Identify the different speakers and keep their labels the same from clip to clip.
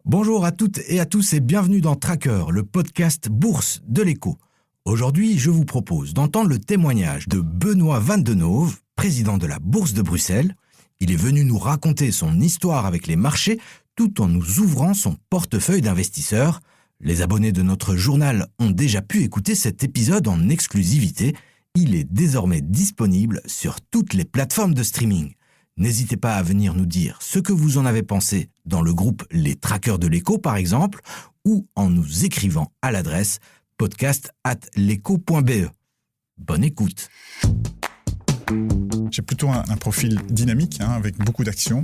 Speaker 1: Bonjour à toutes et à tous et bienvenue dans Tracker, le podcast Bourse de l'Écho. Aujourd'hui, je vous propose d'entendre le témoignage de Benoît Van den Hove, président de la Bourse de Bruxelles. Il est venu nous raconter son histoire avec les marchés tout en nous ouvrant son portefeuille d'investisseurs. Les abonnés de notre journal ont déjà pu écouter cet épisode en exclusivité. Il est désormais disponible sur toutes les plateformes de streaming. N'hésitez pas à venir nous dire ce que vous en avez pensé dans le groupe Les Traqueurs de l'Écho, par exemple, ou en nous écrivant à l'adresse podcast@leco.be. Bonne écoute.
Speaker 2: J'ai plutôt un profil dynamique, avec beaucoup d'actions,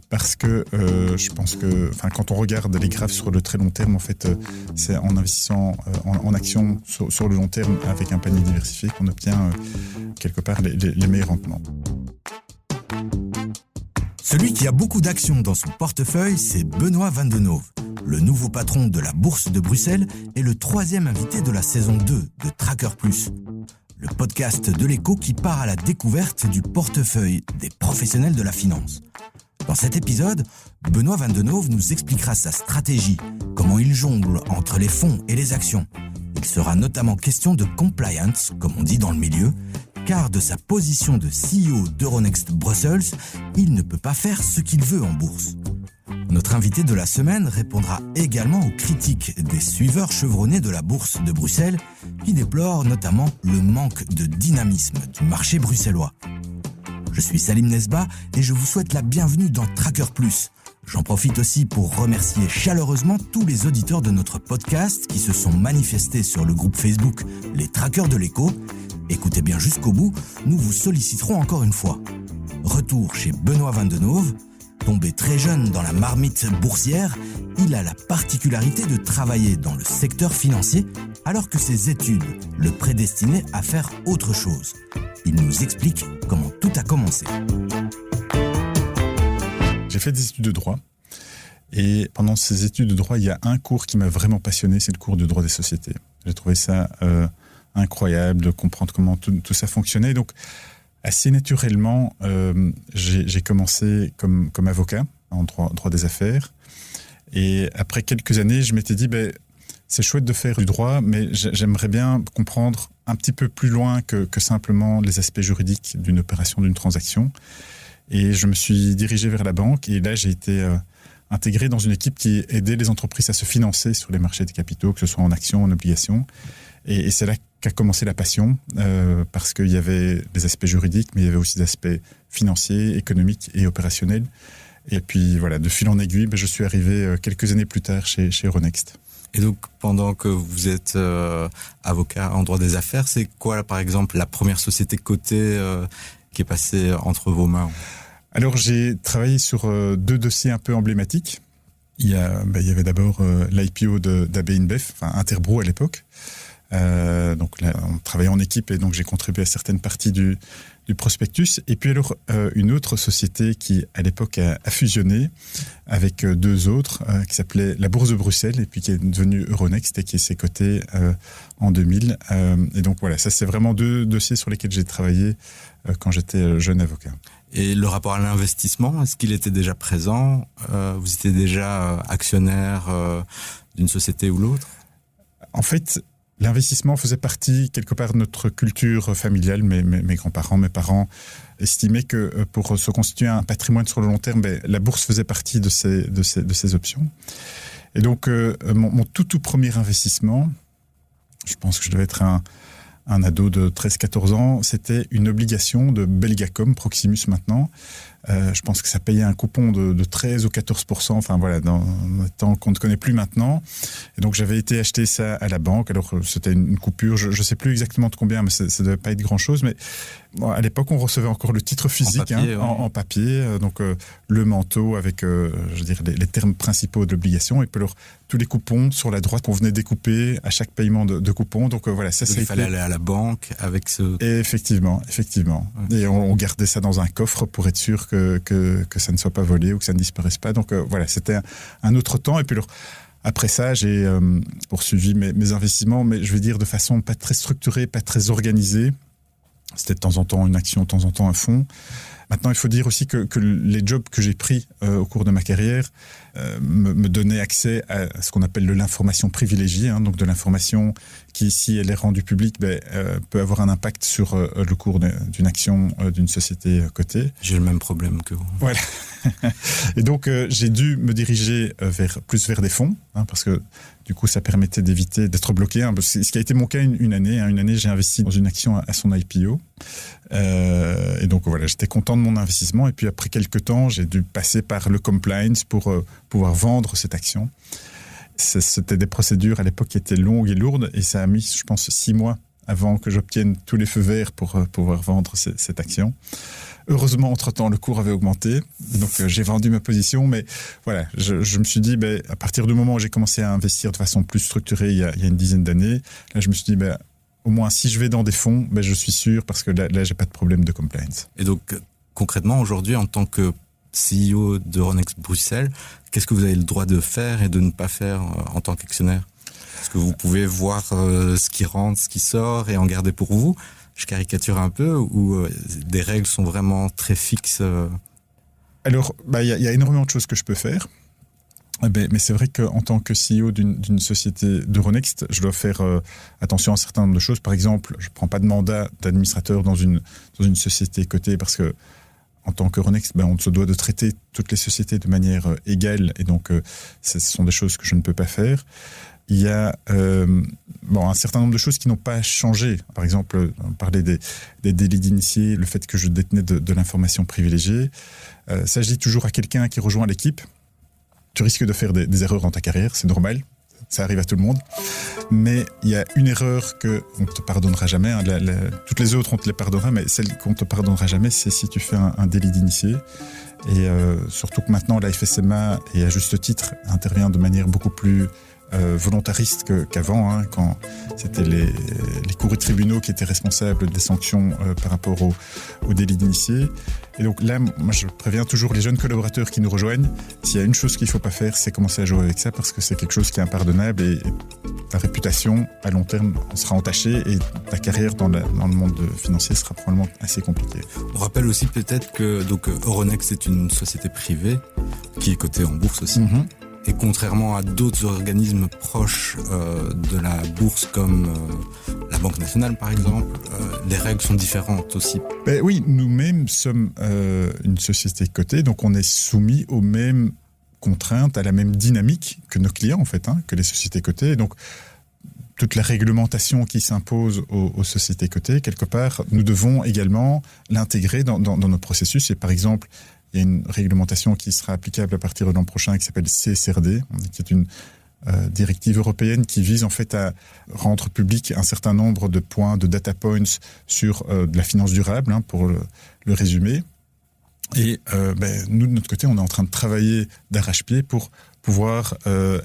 Speaker 2: parce que je pense que quand on regarde les graphes sur le très long terme, en fait, c'est en investissant en actions sur le long terme avec un panier diversifié qu'on obtient quelque part les meilleurs rendements.
Speaker 1: Celui qui a beaucoup d'actions dans son portefeuille, c'est Benoît Van den Hove, le nouveau patron de la Bourse de Bruxelles et le troisième invité de la saison 2 de Tracker Plus, le podcast de l'Écho qui part à la découverte du portefeuille des professionnels de la finance. Dans cet épisode, Benoît Van den Hove nous expliquera sa stratégie, comment il jongle entre les fonds et les actions. Il sera notamment question de compliance, comme on dit dans le milieu, car de sa position de CEO d'Euronext Brussels, il ne peut pas faire ce qu'il veut en bourse. Notre invité de la semaine répondra également aux critiques des suiveurs chevronnés de la Bourse de Bruxelles, qui déplorent notamment le manque de dynamisme du marché bruxellois. Je suis Salim Nesba et je vous souhaite la bienvenue dans Tracker Plus. J'en profite aussi pour remercier chaleureusement tous les auditeurs de notre podcast qui se sont manifestés sur le groupe Facebook Les Traqueurs de l'Écho. Écoutez bien jusqu'au bout, nous vous solliciterons encore une fois. Retour chez Benoît Van den Hove. Tombé très jeune dans la marmite boursière, il a la particularité de travailler dans le secteur financier alors que ses études le prédestinaient à faire autre chose. Il nous explique comment tout a commencé.
Speaker 2: J'ai fait des études de droit et pendant ces études de droit, il y a un cours qui m'a vraiment passionné, c'est le cours de droit des sociétés. J'ai trouvé ça incroyable de comprendre comment tout ça fonctionnait. Donc, assez naturellement, j'ai commencé comme avocat en droit des affaires. Et après quelques années, je m'étais dit, c'est chouette de faire du droit, mais j'aimerais bien comprendre un petit peu plus loin que simplement les aspects juridiques d'une opération, d'une transaction. Et je me suis dirigé vers la banque. Et là, j'ai été intégré dans une équipe qui aidait les entreprises à se financer sur les marchés des capitaux, que ce soit en actions, en obligations. Et c'est là qu'a commencé la passion, parce qu'il y avait des aspects juridiques, mais il y avait aussi des aspects financiers, économiques et opérationnels. Et puis voilà, de fil en aiguille, je suis arrivé quelques années plus tard chez Euronext.
Speaker 3: Et donc, pendant que vous êtes avocat en droit des affaires, c'est quoi, par exemple, la première société cotée qui est passée entre vos mains ?
Speaker 2: Alors, j'ai travaillé sur deux dossiers un peu emblématiques. Il y avait d'abord l'IPO d'AB InBev, Interbrew à l'époque. Donc là, on travaillait en équipe et donc j'ai contribué à certaines parties du prospectus. Et puis alors, une autre société qui, à l'époque, a fusionné avec deux autres, qui s'appelait la Bourse de Bruxelles et puis qui est devenue Euronext et qui s'est cotée en 2000. Et donc voilà, ça c'est vraiment deux dossiers sur lesquels j'ai travaillé quand j'étais jeune avocat.
Speaker 3: Et le rapport à l'investissement, est-ce qu'il était déjà présent ? Vous étiez déjà actionnaire d'une société ou l'autre ?
Speaker 2: En fait, l'investissement faisait partie quelque part de notre culture familiale. Mes grands-parents, mes parents estimaient que pour se constituer un patrimoine sur le long terme, la bourse faisait partie de ces options. Et donc, mon tout premier investissement, je pense que je devais être un ado de 13-14 ans, c'était une obligation de Belgacom, Proximus maintenant. Je pense que ça payait un coupon de 13 ou 14%, enfin voilà, dans un temps qu'on ne connaît plus maintenant. Et donc j'avais été acheter ça à la banque, alors c'était une coupure, je ne sais plus exactement de combien, mais ça ne devait pas être grand-chose. Mais bon, à l'époque, on recevait encore le titre physique en papier, donc le manteau avec les termes principaux de l'obligation, et puis alors tous les coupons sur la droite qu'on venait découper à chaque paiement de coupons. Donc voilà, ça
Speaker 3: il fallait aller à la banque avec ce...
Speaker 2: Et effectivement. Ouais. Et on gardait ça dans un coffre pour être sûr que ça ne soit pas volé ou que ça ne disparaisse pas. Donc voilà, c'était un autre temps. Et puis alors, après ça, j'ai poursuivi mes investissements, mais je vais dire de façon pas très structurée, pas très organisée. C'était de temps en temps une action, de temps en temps un fonds. Maintenant, il faut dire aussi que les jobs que j'ai pris au cours de ma carrière me donner accès à ce qu'on appelle de l'information privilégiée, hein, donc de l'information qui, si elle est rendue publique, peut avoir un impact sur le cours d'une action d'une société cotée.
Speaker 3: J'ai le même problème que vous.
Speaker 2: Voilà. Et donc, j'ai dû me diriger plus vers des fonds, hein, parce que du coup, ça permettait d'éviter d'être bloqué. Hein, ce qui a été mon cas une année. Hein, une année, j'ai investi dans une action à son IPO. Et donc, voilà, j'étais content de mon investissement. Et puis, après quelques temps, j'ai dû passer par le compliance pour pouvoir vendre cette action. C'était des procédures à l'époque qui étaient longues et lourdes. Et ça a mis, je pense, 6 mois avant que j'obtienne tous les feux verts pour pouvoir vendre cette action. Heureusement, entre-temps, le cours avait augmenté. Donc, j'ai vendu ma position. Mais voilà, je me suis dit, à partir du moment où j'ai commencé à investir de façon plus structurée il y a une dizaine d'années, là, je me suis dit, au moins, si je vais dans des fonds, je suis sûr parce que là, j'ai pas de problème de compliance.
Speaker 3: Et donc, concrètement, aujourd'hui, en tant que CEO d'Euronext Bruxelles, qu'est-ce que vous avez le droit de faire et de ne pas faire en tant qu'actionnaire ? Est-ce que vous pouvez voir ce qui rentre, ce qui sort et en garder pour vous ? Je caricature un peu, ou des règles sont vraiment très fixes?
Speaker 2: Alors, y a énormément de choses que je peux faire. Mais c'est vrai qu'en tant que CEO d'une société d'Euronext, je dois faire attention à un certain nombre de choses. Par exemple, je ne prends pas de mandat d'administrateur dans une société cotée parce que en tant qu'Euronext, on se doit de traiter toutes les sociétés de manière égale. Et donc, ce sont des choses que je ne peux pas faire. Il y a un certain nombre de choses qui n'ont pas changé. Par exemple, on parlait des délits d'initiés, le fait que je détenais de l'information privilégiée. Ça, je dis toujours à quelqu'un qui rejoint l'équipe, tu risques de faire des erreurs dans ta carrière, c'est normal, ça arrive à tout le monde. Mais il y a une erreur qu'on ne te pardonnera jamais. Hein. Toutes les autres, on te les pardonnera, mais celle qu'on ne te pardonnera jamais, c'est si tu fais un délit d'initié. Et surtout que maintenant, la FSMA, et à juste titre, intervient de manière beaucoup plus volontariste qu'avant, hein, quand c'était les cours et tribunaux qui étaient responsables des sanctions par rapport au délit d'initié. Et donc là, moi, je préviens toujours les jeunes collaborateurs qui nous rejoignent, s'il y a une chose qu'il ne faut pas faire, c'est commencer à jouer avec ça, parce que c'est quelque chose qui est impardonnable et ta réputation, à long terme, sera entachée et ta carrière dans le monde financier sera probablement assez compliquée.
Speaker 3: On rappelle aussi peut-être que Euronext est une société privée qui est cotée en bourse aussi. Mm-hmm. Et contrairement à d'autres organismes proches de la bourse comme la Banque nationale par exemple, les règles sont différentes aussi.
Speaker 2: Oui, nous-mêmes sommes une société cotée, donc on est soumis aux mêmes contraintes, à la même dynamique que nos clients en fait, hein, que les sociétés cotées. Donc toute la réglementation qui s'impose aux sociétés cotées, quelque part, nous devons également l'intégrer dans nos processus. Et par exemple, il y a une réglementation qui sera applicable à partir de l'an prochain qui s'appelle CSRD, qui est une directive européenne qui vise en fait à rendre public un certain nombre de points, de data points sur de la finance durable, hein, pour le résumer. Et nous, de notre côté, on est en train de travailler d'arrache-pied pour pouvoir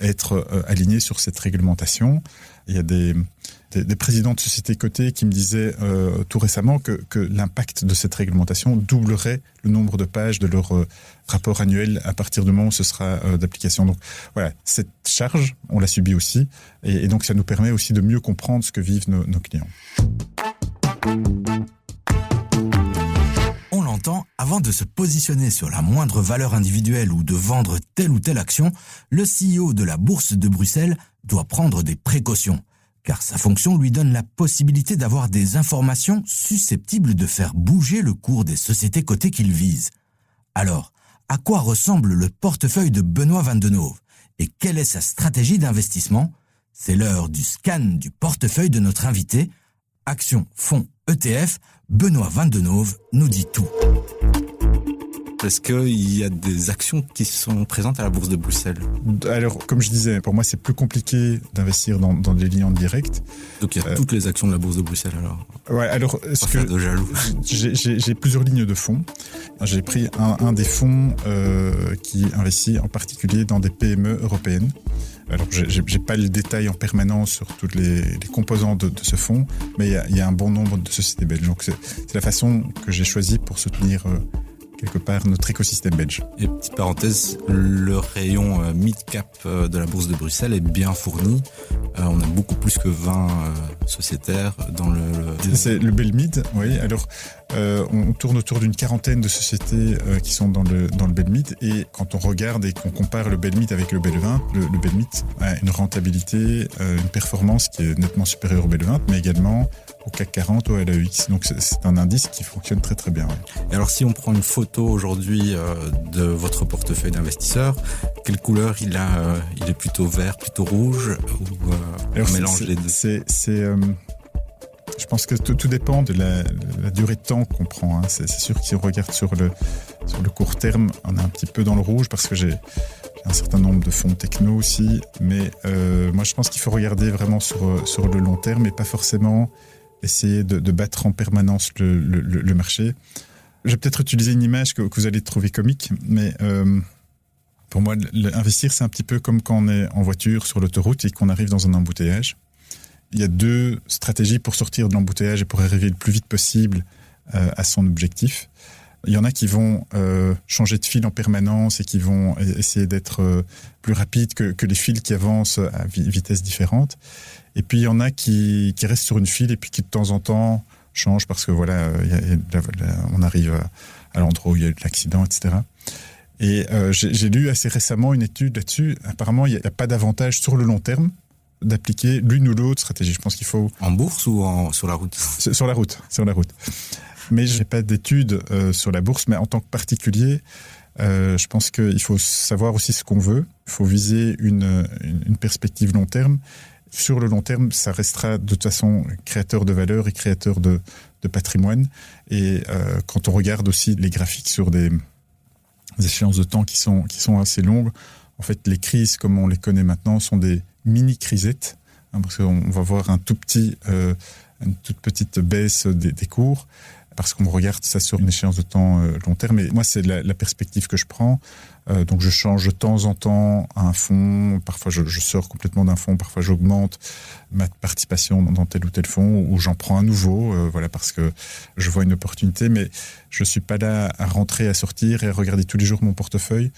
Speaker 2: être alignés sur cette réglementation. Il y a des présidents de sociétés cotées qui me disaient tout récemment que l'impact de cette réglementation doublerait le nombre de pages de leur rapport annuel à partir du moment où ce sera d'application. Donc voilà, cette charge, on l'a subie aussi. Et donc ça nous permet aussi de mieux comprendre ce que vivent nos clients.
Speaker 1: On l'entend, avant de se positionner sur la moindre valeur individuelle ou de vendre telle ou telle action, le CEO de la Bourse de Bruxelles doit prendre des précautions, car sa fonction lui donne la possibilité d'avoir des informations susceptibles de faire bouger le cours des sociétés cotées qu'il vise. Alors, à quoi ressemble le portefeuille de Benoît Vandenove et quelle est sa stratégie d'investissement? C'est l'heure du scan du portefeuille de notre invité. Actions, fonds, ETF, Benoît Vandenove nous dit tout.
Speaker 3: Est-ce qu'il y a des actions qui sont présentes à la Bourse de Bruxelles?
Speaker 2: Alors, comme je disais, pour moi, c'est plus compliqué d'investir dans des liens directs.
Speaker 3: Donc, il y a toutes les actions de la Bourse de Bruxelles, alors?
Speaker 2: Ouais, alors,
Speaker 3: est-ce que de jaloux?
Speaker 2: J'ai plusieurs lignes de fonds. J'ai pris un des fonds qui investit en particulier dans des PME européennes. Alors, j'ai pas le détail en permanence sur toutes les composantes de ce fonds, mais il y a un bon nombre de sociétés belges. Donc, c'est la façon que j'ai choisie pour soutenir quelque part notre écosystème belge.
Speaker 3: Et petite parenthèse, le rayon mid-cap de la Bourse de Bruxelles est bien fourni. On a beaucoup plus que 20 sociétaires dans le...
Speaker 2: C'est le Belmid, oui. Alors, on tourne autour d'une quarantaine de sociétés qui sont dans le Belmit. Et quand on regarde et qu'on compare le Belmit avec le Belvin, le Belmit a une rentabilité, une performance qui est nettement supérieure au Belvin, mais également au CAC 40, au LAEX. Donc c'est un indice qui fonctionne très très bien. Ouais.
Speaker 3: Et alors si on prend une photo aujourd'hui de votre portefeuille d'investisseurs, quelle couleur il a il est plutôt vert, plutôt rouge ou
Speaker 2: alors,
Speaker 3: on mélange les deux?
Speaker 2: Je pense que tout dépend de la durée de temps qu'on prend. Hein. C'est sûr que si on regarde sur le court terme, on est un petit peu dans le rouge parce que j'ai un certain nombre de fonds techno aussi. Mais moi, je pense qu'il faut regarder vraiment sur le long terme et pas forcément essayer de battre en permanence le marché. Je vais peut-être utiliser une image que vous allez trouver comique, mais pour moi, investir, c'est un petit peu comme quand on est en voiture sur l'autoroute et qu'on arrive dans un embouteillage. Il y a deux stratégies pour sortir de l'embouteillage et pour arriver le plus vite possible à son objectif. Il y en a qui vont changer de fil en permanence et qui vont essayer d'être plus rapides que les fils qui avancent à vitesse différente. Et puis il y en a qui restent sur une file et puis qui de temps en temps changent parce que voilà, on arrive à l'endroit où il y a eu l'accident, etc. Et j'ai lu assez récemment une étude là-dessus. Apparemment, il n'y a pas d'avantage sur le long terme d'appliquer l'une ou l'autre stratégie. Je pense qu'il faut...
Speaker 3: En bourse ou sur la route?
Speaker 2: Sur la route. Mais je n'ai pas d'études sur la bourse, mais en tant que particulier, je pense qu'il faut savoir aussi ce qu'on veut. Il faut viser une perspective long terme. Sur le long terme, ça restera de toute façon créateur de valeur et créateur de patrimoine. Et quand on regarde aussi les graphiques sur des échéances de temps qui sont assez longues, en fait, les crises, comme on les connaît maintenant, sont des mini-crisettes, hein, parce qu'on va voir une toute petite baisse des cours, parce qu'on regarde ça sur une échéance de temps long terme. Et moi, c'est la perspective que je prends. Donc, je change de temps en temps un fonds. Parfois, je sors complètement d'un fonds. Parfois, j'augmente ma participation dans tel ou tel fonds, ou j'en prends un nouveau, voilà, parce que je vois une opportunité. Mais je suis pas là à rentrer, à sortir et à regarder tous les jours mon portefeuille.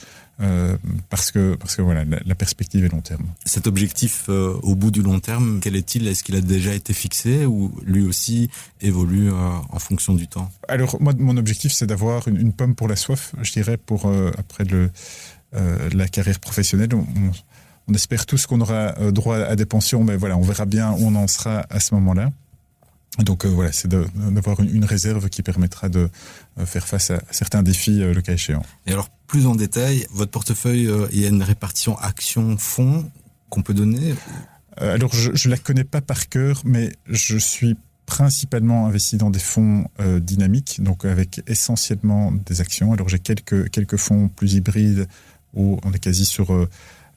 Speaker 2: Parce que voilà, la perspective est long terme.
Speaker 3: Cet objectif au bout du long terme, quel est-il? Est-ce qu'il a déjà été fixé ou lui aussi évolue en fonction du temps? Alors
Speaker 2: moi, mon objectif, c'est d'avoir une pomme pour la soif, je dirais, pour après la carrière professionnelle. On espère tous qu'on aura droit à des pensions, mais voilà, on verra bien où on en sera à ce moment-là. Donc voilà, c'est d'avoir une réserve qui permettra de faire face à certains défis le cas échéant.
Speaker 3: Et alors, plus en détail, votre portefeuille, il y a une répartition action-fonds qu'on peut donner?
Speaker 2: Alors, je la connais pas par cœur, mais je suis principalement investi dans des fonds dynamiques, donc avec essentiellement des actions. Alors, j'ai quelques fonds plus hybrides où on est quasi sur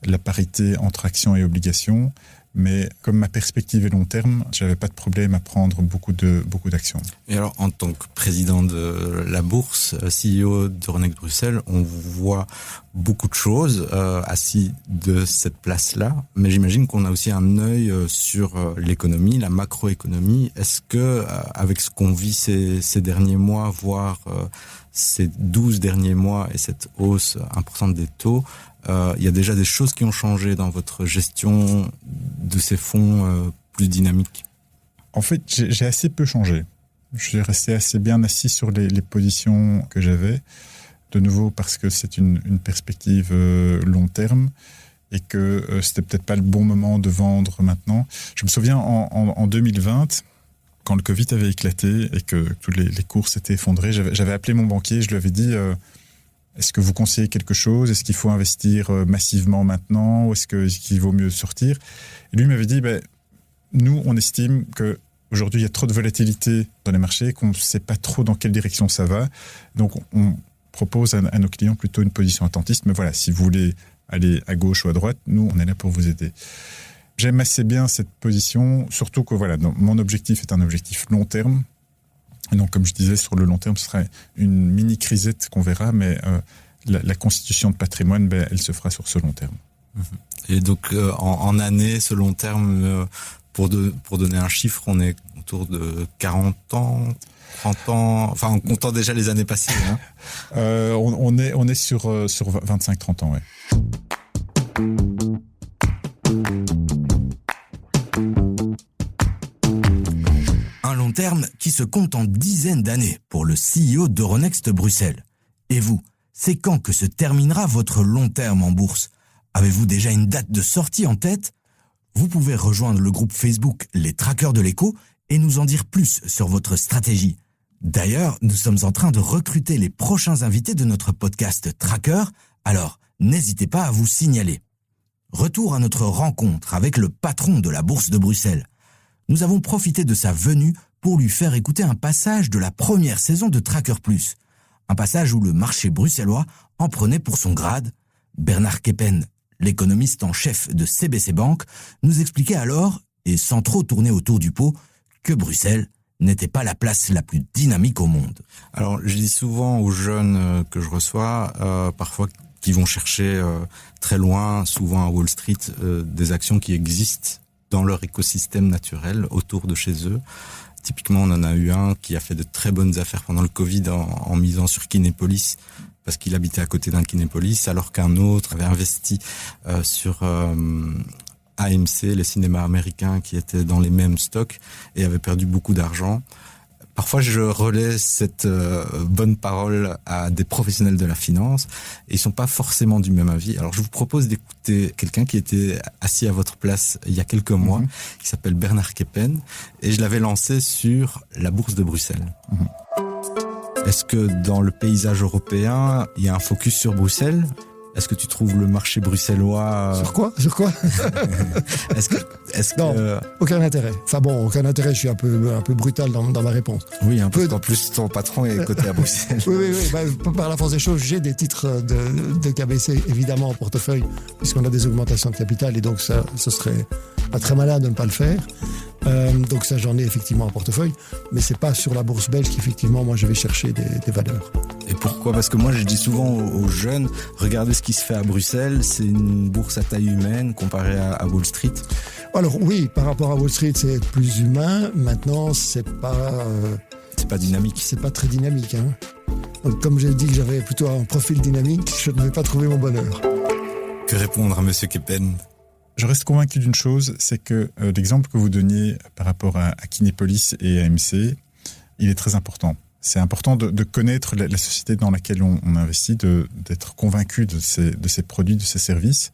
Speaker 2: la parité entre actions et obligations. Mais comme ma perspective est long terme, j'avais pas de problème à prendre beaucoup d'actions.
Speaker 3: Et alors, en tant que président de la bourse, CEO d'Euronext Bruxelles, on voit beaucoup de choses assis de cette place-là. Mais j'imagine qu'on a aussi un œil sur l'économie, la macroéconomie. Est-ce que, avec ce qu'on vit ces derniers mois, voire ces 12 derniers mois et cette hausse importante des taux, il y a déjà des choses qui ont changé dans votre gestion de ces fonds plus dynamiques?
Speaker 2: En fait, j'ai assez peu changé. Je suis resté assez bien assis sur les positions que j'avais. De nouveau, parce que c'est une perspective long terme et que c'était peut-être pas le bon moment de vendre maintenant. Je me souviens en 2020, quand le Covid avait éclaté et que tous les cours s'étaient effondrés, j'avais appelé mon banquier, je lui avais dit... Est-ce que vous conseillez quelque chose? Est-ce qu'il faut investir massivement maintenant? Ou est-ce qu'il vaut mieux sortir? Et lui m'avait dit, nous, on estime qu'aujourd'hui, il y a trop de volatilité dans les marchés, qu'on ne sait pas trop dans quelle direction ça va. Donc, on propose à nos clients plutôt une position attentiste. Mais voilà, si vous voulez aller à gauche ou à droite, nous, on est là pour vous aider. J'aime assez bien cette position, surtout que voilà, mon objectif est un objectif long terme. Et donc, comme je disais, sur le long terme, ce sera une mini-crisette qu'on verra, mais la constitution de patrimoine, elle se fera sur ce long terme.
Speaker 3: Et donc, en année, ce long terme, pour donner un chiffre, on est autour de 40 ans, 30 ans, enfin, en comptant déjà les années passées. Hein.
Speaker 2: On est sur 25-30 ans, ouais.
Speaker 3: Un long
Speaker 1: terme qui se compte en dizaines d'années pour le CEO d'Euronext Bruxelles. Et vous, c'est quand que se terminera votre long terme en bourse ? Avez-vous déjà une date de sortie en tête ? Vous pouvez rejoindre le groupe Facebook Les Traqueurs de l'écho et nous en dire plus sur votre stratégie. D'ailleurs, nous sommes en train de recruter les prochains invités de notre podcast Tracker, alors n'hésitez pas à vous signaler. Retour à notre rencontre avec le patron de la Bourse de Bruxelles. Nous avons profité de sa venue pour lui faire écouter un passage de la première saison de Tracker Plus. Un passage où le marché bruxellois en prenait pour son grade. Bernard Keppen, l'économiste en chef de CBC Bank, nous expliquait alors, et sans trop tourner autour du pot, que Bruxelles n'était pas la place la plus dynamique au monde.
Speaker 3: Alors, je dis souvent aux jeunes que je reçois, parfois qui vont chercher très loin, souvent à Wall Street, des actions qui existent dans leur écosystème naturel autour de chez eux. Typiquement, on en a eu un qui a fait de très bonnes affaires pendant le Covid en misant sur Kinépolis, parce qu'il habitait à côté d'un Kinépolis, alors qu'un autre avait investi sur AMC, les cinémas américains qui étaient dans les mêmes stocks et avait perdu beaucoup d'argent. Parfois, je relais cette bonne parole à des professionnels de la finance et ils sont pas forcément du même avis. Alors, je vous propose d'écouter quelqu'un qui était assis à votre place il y a quelques mois, qui s'appelle Bernard Keppen, et je l'avais lancé sur la Bourse de Bruxelles. Est-ce que dans le paysage européen, il y a un focus sur Bruxelles ? Est-ce que tu trouves le marché bruxellois...
Speaker 4: Sur quoi Non, aucun intérêt. Enfin bon, aucun intérêt, je suis un peu brutal dans ma réponse.
Speaker 3: Oui, un peu. En plus, ton patron est coté à Bruxelles.
Speaker 4: Oui. Par la force des choses, j'ai des titres de KBC, évidemment, en portefeuille, puisqu'on a des augmentations de capital, et donc ça, ce serait pas très malin de ne pas le faire. Donc ça, j'en ai effectivement en portefeuille, mais c'est pas sur la bourse belge qu'effectivement, moi, je vais chercher des valeurs.
Speaker 3: Et pourquoi ? Parce que moi, je dis souvent aux jeunes, regardez ce qui se fait à Bruxelles, c'est une bourse à taille humaine comparée à Wall Street.
Speaker 4: Alors oui, par rapport à Wall Street, c'est plus humain. Maintenant, c'est pas
Speaker 3: dynamique.
Speaker 4: C'est pas très dynamique. Hein. Donc, comme j'ai dit que j'avais plutôt un profil dynamique, je ne vais pas trouver mon bonheur.
Speaker 3: Que répondre à Monsieur Keppen ?
Speaker 2: Je reste convaincu d'une chose, c'est que l'exemple que vous donniez par rapport à Kinépolis et AMC, il est très important. C'est important de connaître la société dans laquelle on investit, d'être convaincu de ses produits, de ses services.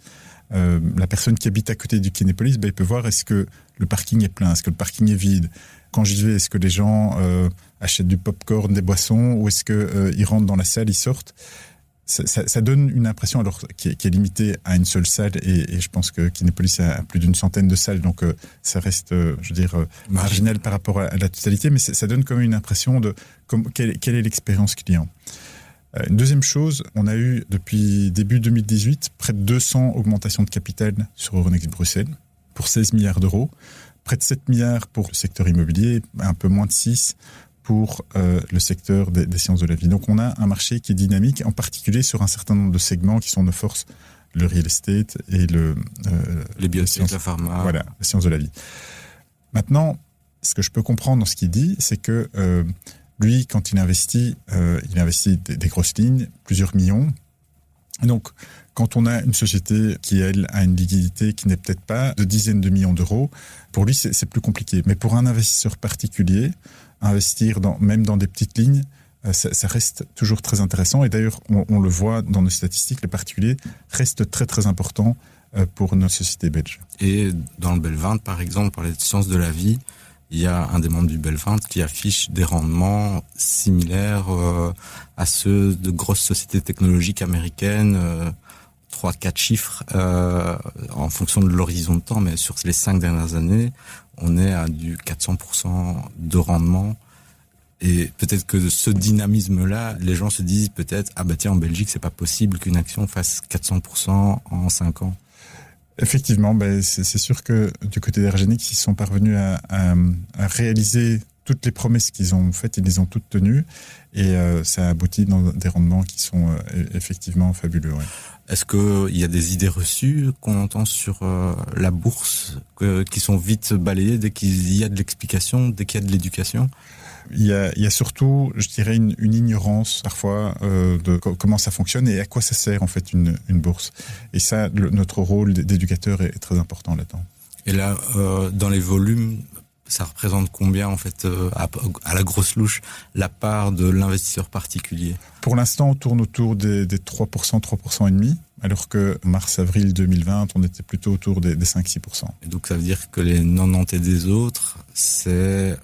Speaker 2: La personne qui habite à côté du Kinépolis, il peut voir est-ce que le parking est plein, est-ce que le parking est vide. Quand j'y vais, est-ce que les gens achètent du popcorn, des boissons, ou est-ce qu'ils rentrent dans la salle, ils sortent. Ça donne une impression alors qui est limitée à une seule salle, et je pense que Kinépolis a plus d'une centaine de salles, donc ça reste, je veux dire, marginal par rapport à la totalité, mais ça donne quand même une impression de quelle est l'expérience client. Une deuxième chose, on a eu depuis début 2018 près de 200 augmentations de capital sur Euronext Bruxelles pour 16 milliards d'euros, près de 7 milliards pour le secteur immobilier, un peu moins de 6 pour le secteur des sciences de la vie. Donc on a un marché qui est dynamique, en particulier sur un certain nombre de segments qui sont nos forces, le real estate et
Speaker 3: les biotech, la pharma.
Speaker 2: Voilà, les sciences de la vie. Maintenant, ce que je peux comprendre dans ce qu'il dit, c'est que lui, quand il investit des grosses lignes, plusieurs millions. Et donc, quand on a une société qui, elle, a une liquidité qui n'est peut-être pas de dizaines de millions d'euros, pour lui, c'est plus compliqué. Mais pour un investisseur particulier, investir même dans des petites lignes, ça reste toujours très intéressant. Et d'ailleurs, on le voit dans nos statistiques, les particuliers restent très, très importants pour nos sociétés belges.
Speaker 3: Et dans le BEL 20, par exemple, on parlait de sciences de la vie, il y a un des membres du BEL 20 qui affiche des rendements similaires à ceux de grosses sociétés technologiques américaines, 3-4 chiffres en fonction de l'horizon de temps, mais sur les 5 dernières années, on est à du 400% de rendement. Et peut-être que ce dynamisme-là, les gens se disent peut-être, en Belgique, c'est pas possible qu'une action fasse 400% en 5 ans.
Speaker 2: Effectivement, c'est sûr que du côté d'Ergenics, ils sont parvenus à réaliser toutes les promesses qu'ils ont faites, ils les ont toutes tenues, et ça aboutit dans des rendements qui sont effectivement fabuleux. Ouais.
Speaker 3: Est-ce qu'il y a des idées reçues qu'on entend sur la bourse qui sont vite balayées dès qu'il y a de l'explication, dès qu'il y a de l'éducation ?
Speaker 2: Il y a surtout, je dirais, une ignorance parfois de comment ça fonctionne et à quoi ça sert en fait une bourse. Et ça, notre rôle d'éducateur est très important là-dedans.
Speaker 3: Et là, dans les volumes, ça représente combien en fait à la grosse louche la part de l'investisseur particulier?
Speaker 2: Pour l'instant, on tourne autour des 3%, 3,5%, alors que mars-avril 2020, on était plutôt autour des 5-6%.
Speaker 3: Et donc ça veut dire que les 90 des autres, c'est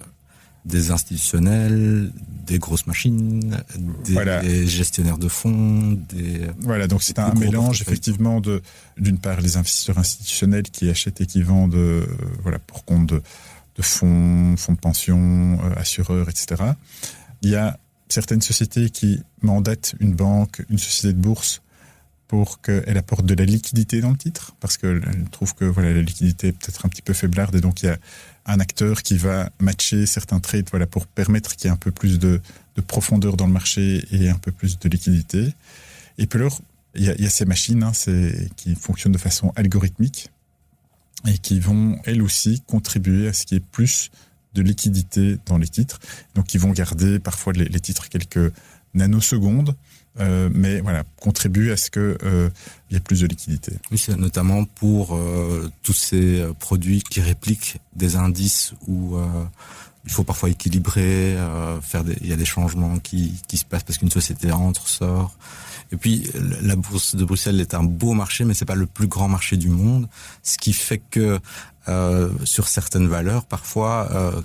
Speaker 3: des institutionnels, des grosses machines, des gestionnaires de fonds,
Speaker 2: Voilà, donc c'est un mélange effectivement d'une part les investisseurs institutionnels qui achètent et qui vendent pour compte de fonds de pension, assureurs, etc. Il y a certaines sociétés qui mandatent une banque, une société de bourse pour qu'elle apporte de la liquidité dans le titre, parce qu'elle trouve que la liquidité est peut-être un petit peu faiblarde, et donc il y a un acteur qui va matcher certains trades pour permettre qu'il y ait un peu plus de profondeur dans le marché et un peu plus de liquidité. Et puis alors, il y a ces machines qui fonctionnent de façon algorithmique et qui vont, elles aussi, contribuer à ce qu'il y ait plus de liquidité dans les titres. Donc, ils vont garder parfois les titres quelques nanosecondes, mais contribuer à ce qu'il y ait plus de liquidité.
Speaker 3: Oui, c'est notamment pour tous ces produits qui répliquent des indices où il faut parfois équilibrer, il y a des changements qui se passent parce qu'une société entre, sort. Et puis, la bourse de Bruxelles est un beau marché, mais c'est pas le plus grand marché du monde. Ce qui fait que, sur certaines valeurs, parfois,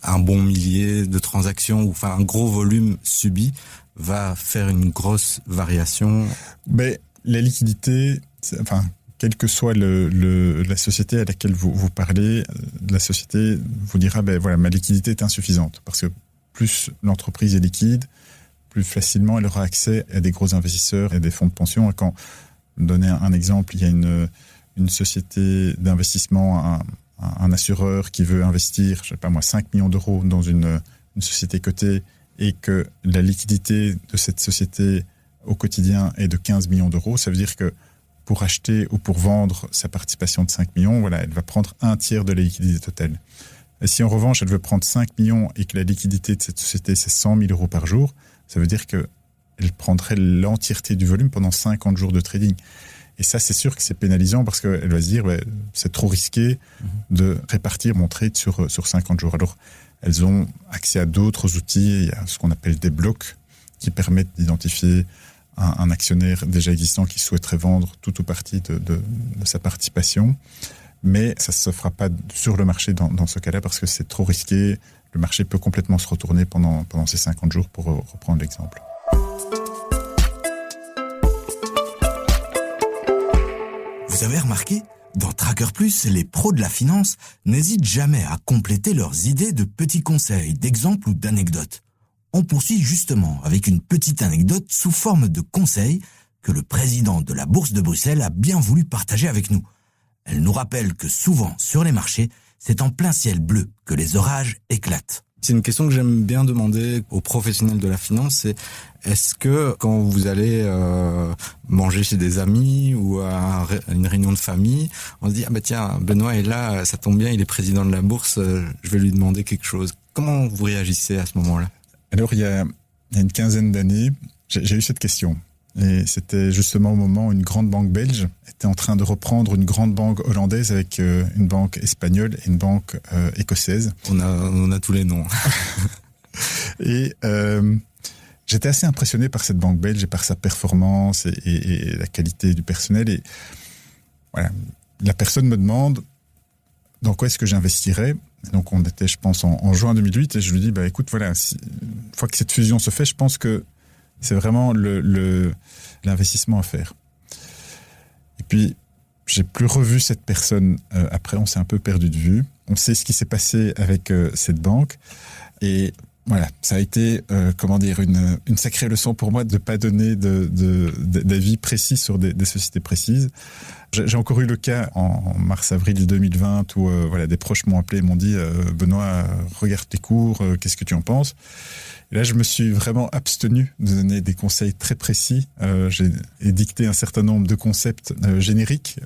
Speaker 3: un bon millier de transactions, ou un gros volume subi, va faire une grosse variation.
Speaker 2: Mais la liquidité, quelle que soit la société à laquelle vous parlez, la société vous dira, ma liquidité est insuffisante. Parce que plus l'entreprise est liquide, plus facilement elle aura accès à des gros investisseurs et des fonds de pension. Et quand, donner un exemple, il y a une société d'investissement, un assureur qui veut investir, 5 millions d'euros dans une société cotée, et que la liquidité de cette société au quotidien est de 15 millions d'euros, ça veut dire que pour acheter ou pour vendre sa participation de 5 millions, elle va prendre un tiers de la liquidité totale. Et si en revanche, elle veut prendre 5 millions et que la liquidité de cette société, c'est 100 000 euros par jour, ça veut dire qu'elle prendrait l'entièreté du volume pendant 50 jours de trading. Et ça, c'est sûr que c'est pénalisant parce qu'elle va se dire, c'est trop risqué de répartir mon trade sur 50 jours. Alors, elles ont accès à d'autres outils. Il y a ce qu'on appelle des blocs qui permettent d'identifier un actionnaire déjà existant qui souhaiterait vendre tout ou partie de sa participation. Mais ça ne se fera pas sur le marché dans ce cas-là parce que c'est trop risqué. Le marché peut complètement se retourner pendant ces 50 jours, pour reprendre l'exemple.
Speaker 1: Vous avez remarqué ? Dans Tracker Plus, les pros de la finance n'hésitent jamais à compléter leurs idées de petits conseils, d'exemples ou d'anecdotes. On poursuit justement avec une petite anecdote sous forme de conseil que le président de la Bourse de Bruxelles a bien voulu partager avec nous. Elle nous rappelle que souvent, sur les marchés, c'est en plein ciel bleu que les orages éclatent.
Speaker 3: C'est une question que j'aime bien demander aux professionnels de la finance, c'est est-ce que quand vous allez manger chez des amis ou à une réunion de famille, on se dit tiens, Benoît est là, ça tombe bien, il est président de la bourse, je vais lui demander quelque chose. Comment vous réagissez à ce moment-là?
Speaker 2: Alors il y a une quinzaine d'années, j'ai eu cette question. Et c'était justement au moment où une grande banque belge était en train de reprendre une grande banque hollandaise avec une banque espagnole et une banque écossaise.
Speaker 3: On a tous les noms.
Speaker 2: Et j'étais assez impressionné par cette banque belge et par sa performance et la qualité du personnel. Et voilà, la personne me demande dans quoi est-ce que j'investirais. Donc on était, je pense, en juin 2008, et je lui dis écoute, voilà, une fois que cette fusion se fait, je pense que c'est vraiment l'investissement à faire. Et puis, j'ai plus revu cette personne après, on s'est un peu perdu de vue. On sait ce qui s'est passé avec cette banque. Et voilà, ça a été, une sacrée leçon pour moi de ne pas donner d'avis précis sur des sociétés précises. J'ai encore eu le cas en mars-avril 2020 où des proches m'ont appelé et m'ont dit « Benoît, regarde tes cours, qu'est-ce que tu en penses ?» Et là, je me suis vraiment abstenu de donner des conseils très précis. J'ai édicté un certain nombre de concepts génériques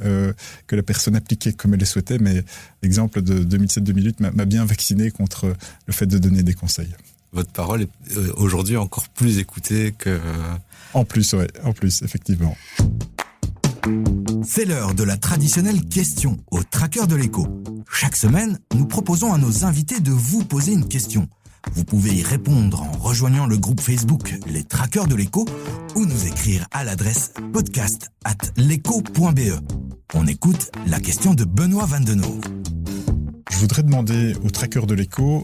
Speaker 2: que la personne appliquait comme elle les souhaitait, mais l'exemple de 2007-2008 m'a bien vacciné contre le fait de donner des conseils.
Speaker 3: Votre parole est aujourd'hui encore plus écoutée que...
Speaker 2: En plus, effectivement.
Speaker 1: C'est l'heure de la traditionnelle question au tracker de l'écho. Chaque semaine, nous proposons à nos invités de vous poser une question. Vous pouvez y répondre en rejoignant le groupe Facebook Les Traqueurs de l'écho ou nous écrire à l'adresse podcast@leco.be. On écoute la question de Benoît Vandenove.
Speaker 2: Je voudrais demander aux trackers de l'écho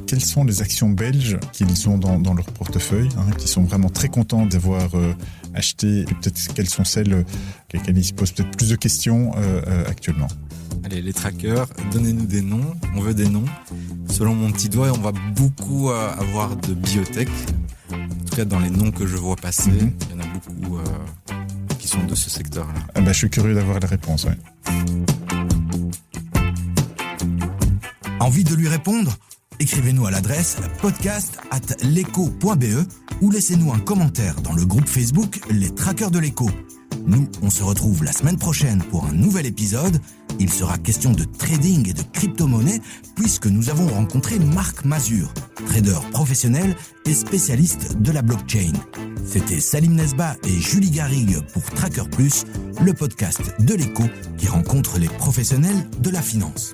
Speaker 2: quelles sont les actions belges qu'ils ont dans leur portefeuille, qui sont vraiment très contents d'avoir acheté, et peut-être quelles sont celles lesquelles ils se posent peut-être plus de questions actuellement.
Speaker 3: Allez, les trackers, donnez-nous des noms, on veut des noms. Selon mon petit doigt, on va beaucoup avoir de biotech. En tout cas, dans les noms que je vois passer, il y en a beaucoup qui sont de ce secteur-là.
Speaker 2: Je suis curieux d'avoir la réponse. Ouais.
Speaker 1: Envie de lui répondre ? Écrivez-nous à l'adresse podcast@leco.be ou laissez-nous un commentaire dans le groupe Facebook Les Traqueurs de l'écho. Nous, on se retrouve la semaine prochaine pour un nouvel épisode. Il sera question de trading et de crypto-monnaie puisque nous avons rencontré Marc Mazur, trader professionnel et spécialiste de la blockchain. C'était Salim Nesba et Julie Garrigue pour Tracker Plus, le podcast de l'écho qui rencontre les professionnels de la finance.